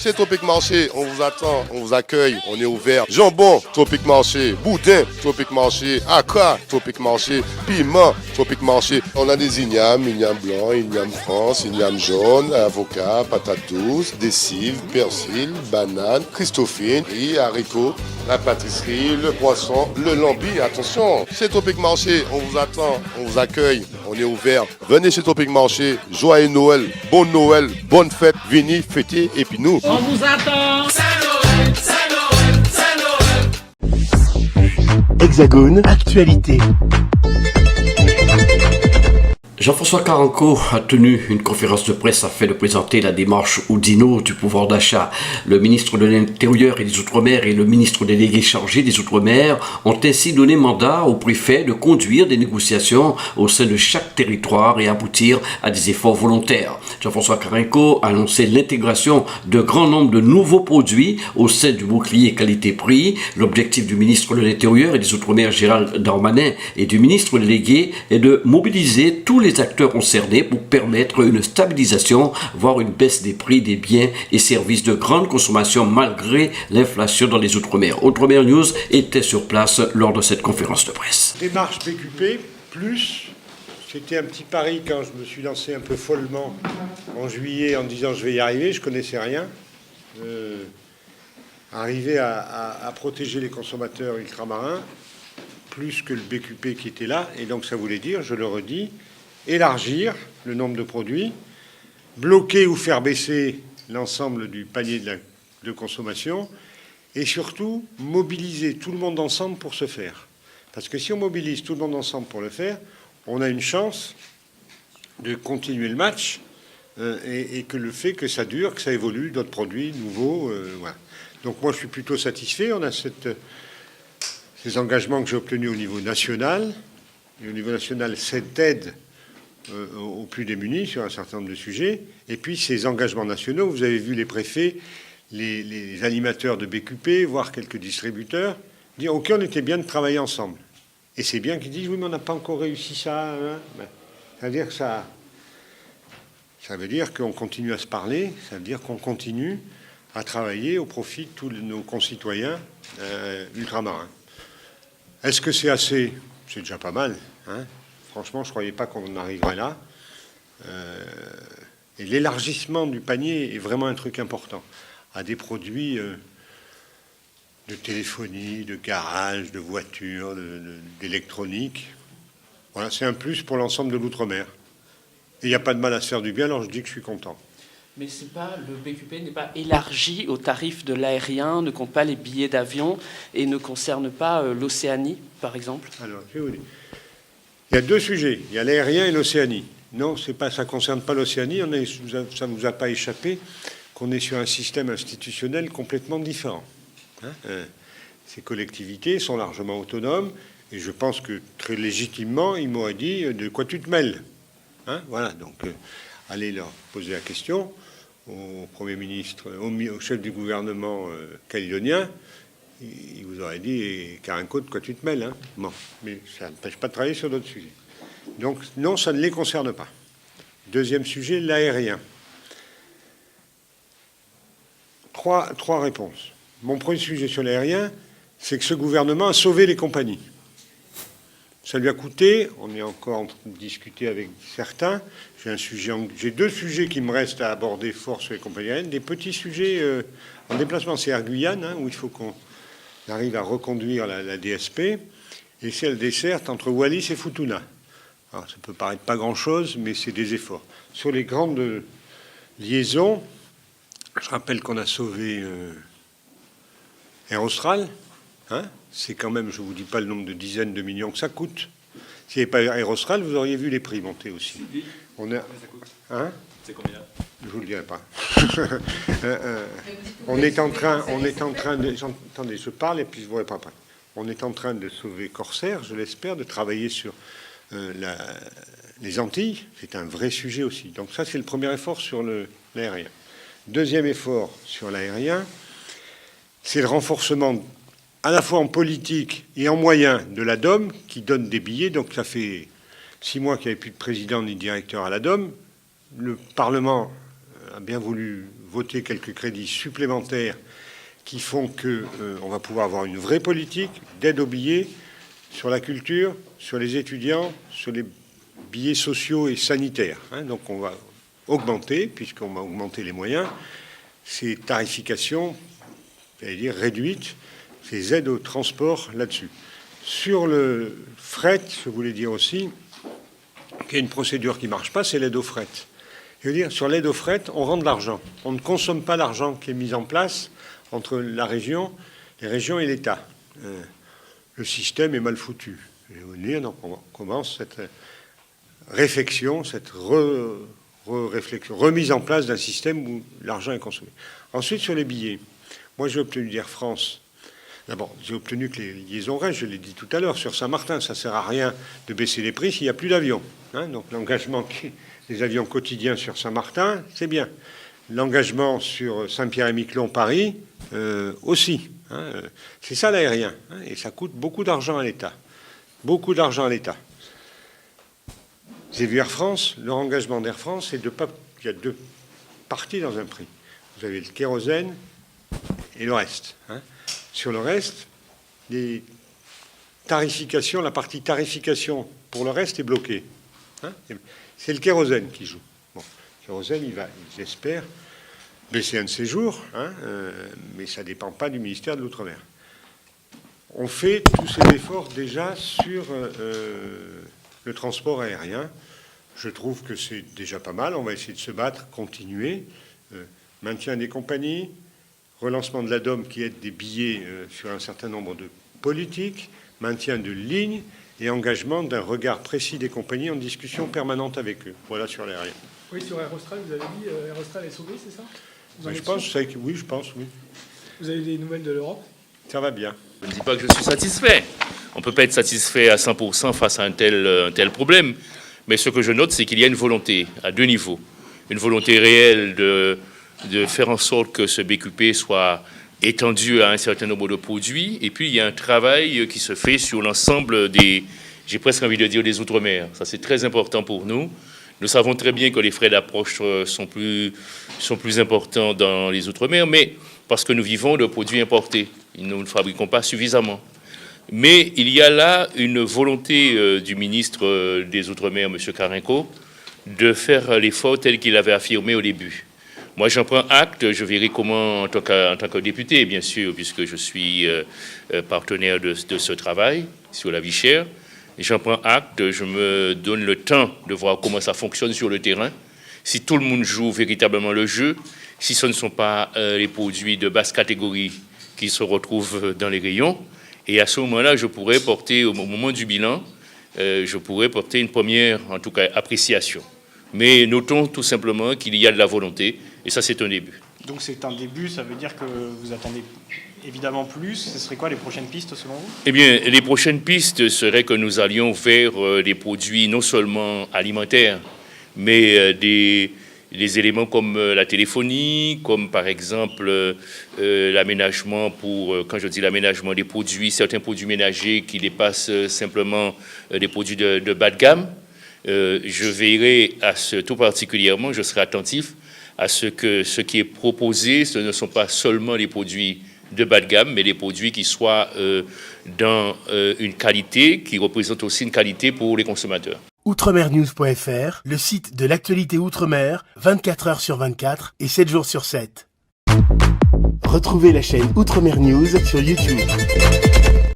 C'est Tropic Marché, on vous attend, on vous accueille, on est ouvert. Jambon, Tropic Marché. Boudin, Tropic Marché. Aka, Tropic Marché. Piment, Tropic Marché. On a des ignames blanc, igname France, igname jaune, avocat, patate douce, des cives, persil, banane, christophine, riz, haricots, la pâtisserie, le poisson, le lambi. Attention, c'est Tropic Marché, on vous attend, on vous accueille, on est ouvert. Venez chez Tropic Marché, joyeux Noël, bonne fête, venez fêter et puis nous. On vous attend. C'est Noël, c'est Noël, c'est Noël. Hexagone, actualité. Jean-François Carenco a tenu une conférence de presse afin de présenter la démarche Oudinot du pouvoir d'achat. Le ministre de l'Intérieur et des Outre-mer et le ministre délégué chargé des Outre-mer ont ainsi donné mandat au préfet de conduire des négociations au sein de chaque territoire et aboutir à des efforts volontaires. Jean-François Carenco a annoncé l'intégration de grand nombre de nouveaux produits au sein du bouclier qualité-prix. L'objectif du ministre de l'Intérieur et des Outre-mer Gérald Darmanin et du ministre délégué est de mobiliser tous les acteurs concernés pour permettre une stabilisation, voire une baisse des prix des biens et services de grande consommation malgré l'inflation dans les Outre-mer. Outre-mer News était sur place lors de cette conférence de presse. Démarche PQP, plus, c'était un petit pari quand je me suis lancé un peu follement en juillet en disant je vais y arriver, je connaissais rien. Arriver à protéger les consommateurs ultramarins, plus que le BQP qui était là, et donc ça voulait dire, je le redis, élargir le nombre de produits, bloquer ou faire baisser l'ensemble du panier de consommation et surtout mobiliser tout le monde ensemble pour ce faire. Parce que si on mobilise tout le monde ensemble pour le faire, on a une chance de continuer le match et que le fait que ça dure, que ça évolue, d'autres produits nouveaux. Voilà. Donc moi je suis plutôt satisfait. On a ces engagements que j'ai obtenus au niveau national. Et au niveau national, cette aide aux plus démunis sur un certain nombre de sujets, et puis ces engagements nationaux, vous avez vu les préfets, les animateurs de BQP, voire quelques distributeurs, dire ok, on était bien de travailler ensemble. Et c'est bien qu'ils disent oui, mais on n'a pas encore réussi ça. Hein. C'est-à-dire que ça veut dire qu'on continue à se parler, ça veut dire qu'on continue à travailler au profit de tous nos concitoyens ultramarins. Est-ce que c'est assez? C'est déjà pas mal, hein. Franchement, je ne croyais pas qu'on arriverait là. Et l'élargissement du panier est vraiment un truc important. À des produits de téléphonie, de garage, de voitures, d'électronique. Voilà, c'est un plus pour l'ensemble de l'outre-mer. Et il n'y a pas de mal à se faire du bien, alors je dis que je suis content. Mais c'est pas, le BQP n'est pas élargi au tarif de l'aérien, ne compte pas les billets d'avion et ne concerne pas l'Océanie, par exemple. Alors, je vais vous dire. Il y a deux sujets. Il y a l'aérien et l'Océanie. Non, ça ne concerne pas l'Océanie. Ça ne vous a pas échappé qu'on est sur un système institutionnel complètement différent. Hein, ces collectivités sont largement autonomes. Et je pense que très légitimement, ils m'auraient dit de quoi tu te mêles. Hein, voilà, donc allez leur poser la question au Premier ministre, au chef du gouvernement calédonien. Il vous aurait dit, Carenco, de quoi tu te mêles, hein. Bon, mais ça n'empêche pas de travailler sur d'autres sujets. Donc, non, ça ne les concerne pas. Deuxième sujet, l'aérien. Trois réponses. Mon premier sujet sur l'aérien, c'est que ce gouvernement a sauvé les compagnies. Ça lui a coûté, on est encore en train de discuter avec certains, j'ai deux sujets qui me restent à aborder fort sur les compagnies aériennes, des petits sujets en déplacement, c'est Air Guyane, hein, où il faut qu'on arrive à reconduire la DSP, et c'est le dessert entre Wallis et Futuna. Alors, ça peut paraître pas grand-chose, mais c'est des efforts. Sur les grandes liaisons, je rappelle qu'on a sauvé Air Austral. Hein, c'est quand même, je ne vous dis pas le nombre de dizaines de millions que ça coûte. S'il n'y avait pas Air Austral, vous auriez vu les prix monter aussi. On a, hein, c'est combien? Je vous le dirai pas. On est en train de... Attendez, je parle et puis je vous réponds après. On est en train de sauver Corsair, je l'espère, de travailler sur les Antilles. C'est un vrai sujet aussi. Donc ça, c'est le premier effort sur l'aérien. Deuxième effort sur l'aérien, c'est le renforcement à la fois en politique et en moyens de la DOM qui donne des billets. Donc ça fait 6 mois qu'il n'y avait plus de président ni de directeur à la DOM. Le Parlement a bien voulu voter quelques crédits supplémentaires qui font qu'on va pouvoir avoir une vraie politique d'aide aux billets sur la culture, sur les étudiants, sur les billets sociaux et sanitaires. Donc on va augmenter, puisqu'on va augmenter les moyens, ces tarifications, j'allais dire réduites, ces aides au transport là-dessus. Sur le fret, je voulais dire aussi qu'il y a une procédure qui ne marche pas, c'est l'aide au fret. Je veux dire, sur l'aide au fret, on rend de l'argent. On ne consomme pas l'argent qui est mis en place entre les régions et l'État. Le système est mal foutu. Je vais vous dire, donc on commence cette réflexion, cette remise en place d'un système où l'argent est consommé. Ensuite, sur les billets, moi j'ai obtenu d'Air France. D'abord, j'ai obtenu que les liaisons restent, je l'ai dit tout à l'heure, sur Saint-Martin. Ça ne sert à rien de baisser les prix s'il n'y a plus d'avions. Donc l'engagement des avions quotidiens sur Saint-Martin, c'est bien. L'engagement sur Saint-Pierre-et-Miquelon, Paris, aussi. C'est ça l'aérien. Et ça coûte beaucoup d'argent à l'État. Beaucoup d'argent à l'État. J'ai vu Air France, leur engagement d'Air France, c'est il y a deux parties dans un prix. Vous avez le kérosène et le reste. Sur le reste, les tarifications, la partie tarification pour le reste est bloquée. C'est le kérosène qui joue. Bon, le kérosène, il va, j'espère, baisser un de ces jours, mais ça ne dépend pas du ministère de l'Outre-mer. On fait tous ces efforts déjà sur le transport aérien. Je trouve que c'est déjà pas mal. On va essayer de se battre, continuer. Maintien des compagnies, relancement de la DOM qui aide des billets sur un certain nombre de politiques, maintien de lignes et engagement d'un regard précis des compagnies en discussion permanente avec eux. Voilà sur l'aérien. Oui, sur Aerostral, vous avez dit Aerostral est sauvé, c'est ça? Je pense, oui, je pense, oui. Vous avez des nouvelles de l'Europe? Ça va bien. Je ne dis pas que je suis satisfait. On ne peut pas être satisfait à 100% face à un tel problème. Mais ce que je note, c'est qu'il y a une volonté à deux niveaux. Une volonté réelle de faire en sorte que ce BQP soit étendu à un certain nombre de produits. Et puis, il y a un travail qui se fait sur l'ensemble j'ai presque envie de dire, des Outre-mer. Ça, c'est très important pour nous. Nous savons très bien que les frais d'approche sont plus importants dans les Outre-mer, mais parce que nous vivons de produits importés. Nous ne fabriquons pas suffisamment. Mais il y a là une volonté du ministre des Outre-mer, M. Carenco, de faire l'effort tel qu'il avait affirmé au début. Moi, j'en prends acte. Je verrai comment, en tant que député, bien sûr, puisque je suis partenaire de ce travail sur la vie chère. J'en prends acte. Je me donne le temps de voir comment ça fonctionne sur le terrain. Si tout le monde joue véritablement le jeu, si ce ne sont pas les produits de basse catégorie qui se retrouvent dans les rayons, et à ce moment-là, je pourrais porter, au moment du bilan, je pourrais porter une première, en tout cas, appréciation. Mais notons tout simplement qu'il y a de la volonté, et ça, c'est un début. Donc c'est un début, ça veut dire que vous attendez évidemment plus. Ce serait quoi les prochaines pistes, selon vous? Eh bien, les prochaines pistes seraient que nous allions vers des produits non seulement alimentaires, mais des éléments comme la téléphonie, comme par exemple l'aménagement quand je dis l'aménagement des produits, certains produits ménagers qui dépassent simplement des produits de bas de gamme. Je veillerai tout particulièrement, je serai attentif à ce que ce qui est proposé, ce ne sont pas seulement les produits de bas de gamme, mais des produits qui soient dans une qualité, qui représentent aussi une qualité pour les consommateurs. Outremernews.fr, le site de l'actualité Outre-mer, 24 heures sur 24 et 7 jours sur 7. Retrouvez la chaîne Outremer News sur YouTube.